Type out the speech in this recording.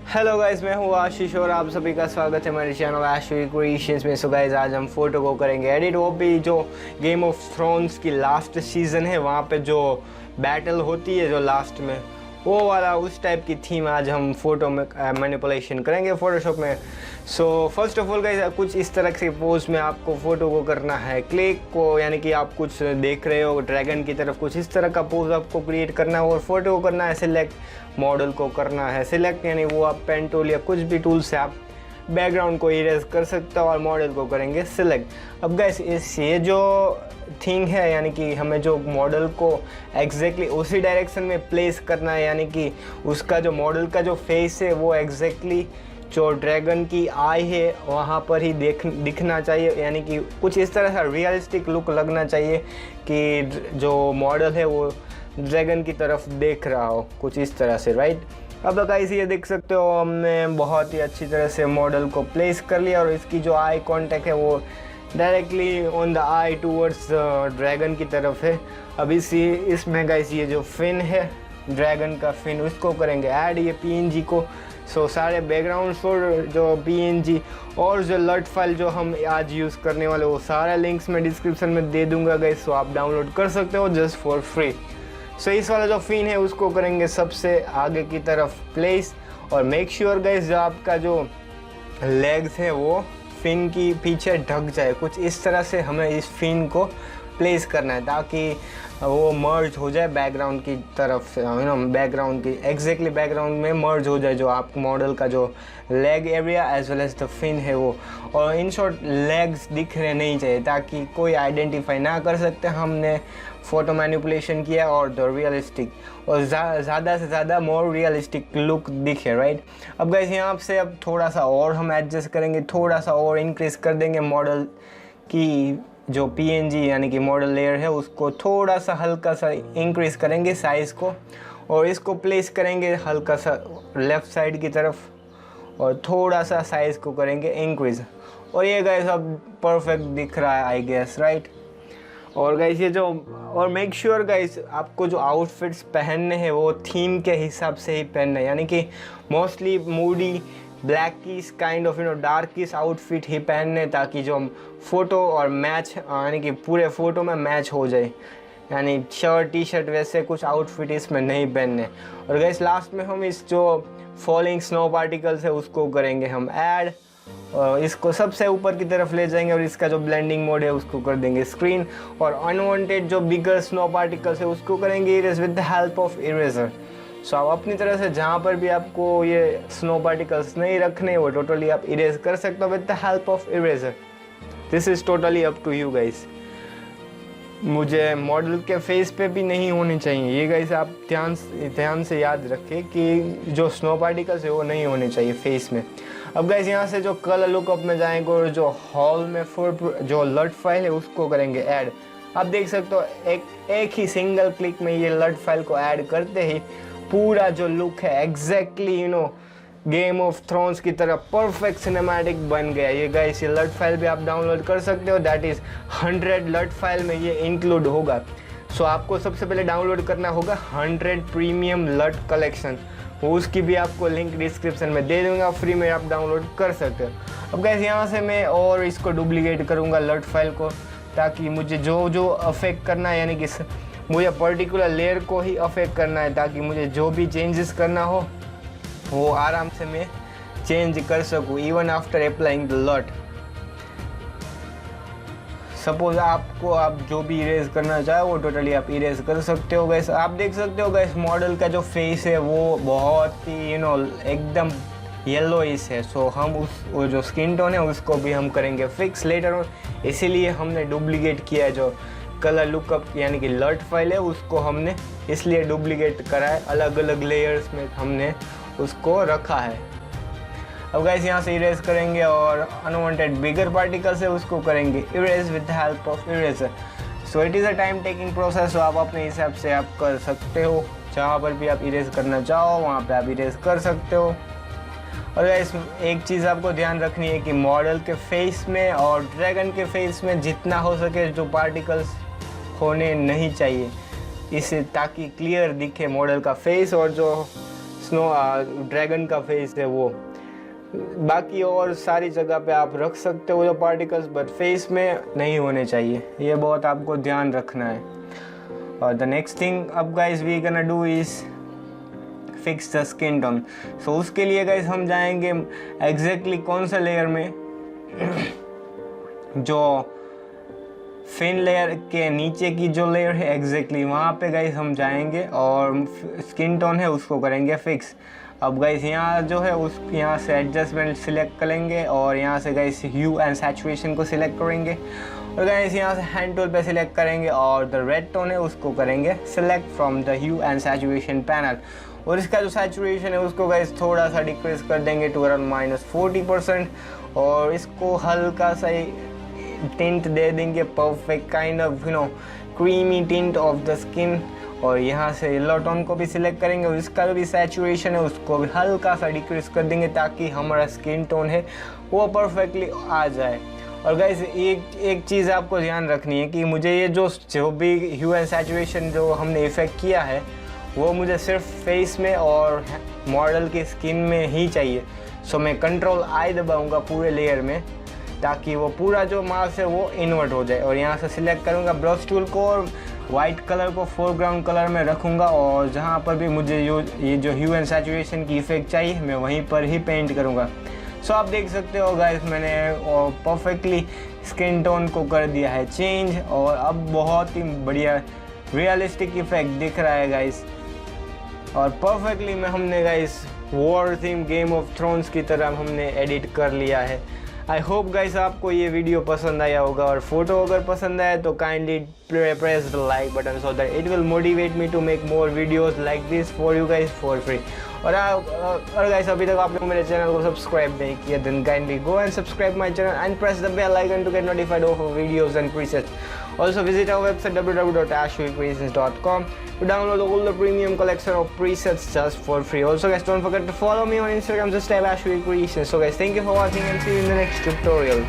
Hello guys, मैं हूँ आशीष और आप सभी का स्वागत है मेरे चैनल ashvircreations में। सो गाइस, आज हम फोटो को करेंगे एडिट। वो भी जो गेम ऑफ थ्रोन्स की लास्ट सीज़न है वहाँ पे जो बैटल होती है जो लास्ट में, वो वाला उस टाइप की थीम आज हम फोटो में मैनिपुलेशन करेंगे फोटोशॉप में। So first of all guys, कुछ इस तरह से पोज में आपको फ़ोटो को करना है क्लिक को, यानी कि आप कुछ देख रहे हो ड्रैगन की तरफ, कुछ इस तरह का पोज आपको क्रिएट करना है और फोटो को करना है सिलेक्ट, मॉडल को करना है सिलेक्ट, यानी वो आप पेन टूल या कुछ भी टूल से आप बैकग्राउंड को इरेज कर सकते हो और मॉडल को करेंगे सिलेक्ट। अब गाइस, ये जो थिंग है, यानी कि हमें जो मॉडल को एग्जैक्टली उसी डायरेक्शन में प्लेस करना है, यानी कि उसका जो मॉडल का जो फेस है वो एग्जैक्टली जो ड्रैगन की आई है वहाँ पर ही दिखना चाहिए, यानी कि कुछ इस तरह का रियलिस्टिक लुक लगना चाहिए कि जो मॉडल है वो ड्रैगन की तरफ देख रहा हो, कुछ इस तरह से, राइट। अब गाइस, ये देख सकते हो हमने बहुत ही अच्छी तरह से मॉडल को प्लेस कर लिया और इसकी जो आई कांटेक्ट है वो directly on the I towards dragon की तरफ है। अब इसमें गाइस ये जो फिन है ड्रैगन का फिन, उसको करेंगे ऐड ये पीएनजी को। सो सारे बैकग्राउंड्स और जो पीएनजी और जो लट फाइल जो हम आज यूज़ करने वाले वो सारे लिंक्स मैं डिस्क्रिप्शन में दे दूंगा गाइस, सो आप डाउनलोड कर सकते हो जस्ट फॉर फ्री। सो इस वाला जो फिन है उसको करेंगे सबसे आगे की तरफ प्लेस और मेक श्योर गाइस जो आपका जो लेग्स है वो फिन की पीछे ढक जाए, कुछ इस तरह से हमें इस फिन को प्लेस करना है ताकि वो मर्ज हो जाए बैकग्राउंड की तरफ से, बैकग्राउंड की एग्जैक्टली बैकग्राउंड में मर्ज हो जाए जो आप मॉडल का जो leg area as well as the fin है वो। और इन शॉर्ट लेग्स दिखने नहीं चाहिए ताकि कोई आइडेंटिफाई ना कर सकते हमने फ़ोटो मैनिपुलेशन किया और द रियलिस्टिक और ज़्यादा से ज़्यादा मोर रियलिस्टिक लुक दिखे, राइट। अब गाइस, यहाँ से अब थोड़ा सा और हम एडजस्ट करेंगे, थोड़ा सा और इंक्रीज़ कर देंगे मॉडल की जो पीएनजी यानी कि मॉडल लेयर है उसको थोड़ा सा हल्का सा इंक्रीज़ करेंगे साइज़ को और इसको प्लेस करेंगे हल्का सा लेफ़्ट साइड की तरफ और थोड़ा सा साइज़ को करेंगे इंक्रीज़। और ये गाइस अब परफेक्ट दिख रहा है आई गेस, राइट। और गाइस ये जो और मेक श्योर गाइस आपको जो आउटफिट्स पहनने हैं वो थीम के हिसाब से ही पहनने हैं, यानी कि मोस्टली मूडी ब्लैक की काइंड ऑफ डार्क की आउटफिट ही पहनने ताकि जो फ़ोटो और मैच यानी कि पूरे फ़ोटो में मैच हो जाए, यानी शर्ट टी शर्ट वैसे कुछ आउटफिट इसमें नहीं पहनने। और गाइस लास्ट में हम इस जो फॉलिंग स्नो पार्टिकल्स है उसको करेंगे हम ऐड और इसको सबसे ऊपर की तरफ ले जाएंगे और इसका जो ब्लेंडिंग मोड है उसको कर देंगे स्क्रीन और अनवांटेड जो बिगर स्नो पार्टिकल्स है उसको करेंगे erase with the help of eraser. So आप अपनी तरह से जहाँ पर भी आपको ये स्नो पार्टिकल्स नहीं रखने वो टोटली आप इरेज कर सकते हो with the help of eraser. This is totally up to you guys. मुझे मॉडल के फेस पे भी नहीं होनी चाहिए ये गाइस, आप ध्यान से याद रखें कि जो स्नो पार्टिकल्स है वो नहीं होने चाहिए फेस में। अब गाइस, यहाँ से जो कलर लुकअप में जाएंगे और जो हॉल में जो लट फाइल है उसको करेंगे ऐड। आप देख सकते हो एक ही सिंगल क्लिक में ये लट फाइल को ऐड करते ही पूरा जो लुक है एग्जैक्टली गेम ऑफ थ्रोन्स की तरह परफेक्ट सिनेमैटिक बन गया। ये गाइस ये लट फाइल भी आप डाउनलोड कर सकते हो, दैट इज़ 100 लट फाइल में ये इंक्लूड होगा। सो आपको सबसे पहले डाउनलोड करना होगा 100 प्रीमियम लट कलेक्शन, उसकी भी आपको लिंक डिस्क्रिप्शन में दे दूंगा, फ्री में आप डाउनलोड कर सकते हो। अब गाइस, यहाँ से मैं और इसको डुप्लीकेट करूँगा लट फाइल को ताकि मुझे जो अफेक्ट करना है, यानी कि मुझे पर्टिकुलर लेयर को ही अफेक्ट करना है ताकि मुझे जो भी चेंजेस करना हो वो आराम से मैं चेंज कर सकूँ इवन आफ्टर अप्लाइंग द लट। सपोज आपको आप जो भी इरेज करना चाहे वो टोटली आप इरेज कर सकते हो गैस। आप देख सकते हो गैस मॉडल का जो फेस है वो बहुत ही एकदम येलोइश है। सो हम वो जो स्किन टोन है उसको भी हम करेंगे फिक्स लेटर ऑन, इसीलिए हमने डुप्लीकेट किया है। जो कलर लुकअप यानी कि लट फाइल है उसको हमने इसलिए डुप्लीकेट करा है, अलग अलग लेयर्स में हमने उसको रखा है। अब गाइस, यहाँ से इरेज करेंगे और अनवांटेड बिगर पार्टिकल्स है उसको करेंगे erase with the help of eraser. So it is a time taking process, so आप अपने हिसाब से आप कर सकते हो, जहाँ पर भी आप इरेज करना चाहो वहाँ पे आप इरेज कर सकते हो। और गाइस, एक चीज़ आपको ध्यान रखनी है कि मॉडल के फेस में और ड्रैगन के फेस में जितना हो सके जो पार्टिकल्स होने नहीं चाहिए, इससे ताकि क्लियर दिखे मॉडल का फेस और जो स्नो ड्रैगन का फेस है वो। बाकी और सारी जगह पे आप रख सकते हो जो पार्टिकल्स, बट फेस में नहीं होने चाहिए, ये बहुत आपको ध्यान रखना है। और द नेक्स्ट थिंग अब guys we gonna do is fix the skin tone. So उसके लिए गाइस हम जाएंगे एग्जैक्टली कौन सा लेयर में जो फिन लेयर के नीचे की जो लेयर है एग्जैक्टली वहाँ पे गाइस हम जाएंगे और स्किन टोन है उसको करेंगे फिक्स। अब गाइस यहाँ जो है उस यहाँ से एडजस्टमेंट सिलेक्ट करेंगे और यहाँ से गाइस ह्यू एंड सैचुरेशन को सिलेक्ट करेंगे और गाइस यहाँ से हैंड टूल पे सिलेक्ट करेंगे और द रेड टोन है उसको करेंगे select from the hue and saturation panel. और इसका जो सैचुरेशन है उसको गाइस थोड़ा सा डिक्रीज कर देंगे टू अराउंड -40% और इसको हल्का सा टिंट दे देंगे, perfect kind of creamy tint of the skin. और यहाँ से येलो टोन को भी सिलेक्ट करेंगे और इसका जो भी सैचुरेशन है उसको भी हल्का सा डिक्रीज कर देंगे ताकि हमारा स्किन टोन है वो परफेक्टली आ जाए। और गाइस एक चीज़ आपको ध्यान रखनी है कि मुझे ये जो भी ह्यू एंड सैचुरेशन जो हमने इफेक्ट किया है वो मुझे सिर्फ फेस में और मॉडल की स्किन में ही चाहिए। सो मैं Ctrl+I दबाऊंगा पूरे लेयर में ताकि वो पूरा जो मास्क है वो इन्वर्ट हो जाए। और यहाँ से सिलेक्ट करूँगा ब्रश टूल को और वाइट कलर को फोरग्राउंड कलर में रखूँगा और जहाँ पर भी मुझे ये जो ह्यू एंड सैचुरेशन की इफेक्ट चाहिए मैं वहीं पर ही पेंट करूँगा। सो आप देख सकते हो गाइस मैंने परफेक्टली स्किन टोन को कर दिया है चेंज और अब बहुत ही बढ़िया रियलिस्टिक इफेक्ट दिख रहा है गाइस। और परफेक्टली में हमने guys war theme game of thrones की तरह हमने एडिट कर लिया है। आई होप गाइस आपको ये वीडियो पसंद आया होगा और फोटो अगर पसंद आया तो kindly press the like button so that it will motivate me to make more videos like this for you guys for free. और गाइस अभी तक आपने मेरे चैनल को सब्सक्राइब नहीं किया then kindly go and subscribe my channel and press the bell icon to get notified of videos and presets. Also visit our website www.ashvircreations.com to download all the premium collection of presets just for free. Also guys, don't forget to follow me on Instagram, just type ashvircreations. So guys, thank you for watching and see you in the next tutorial.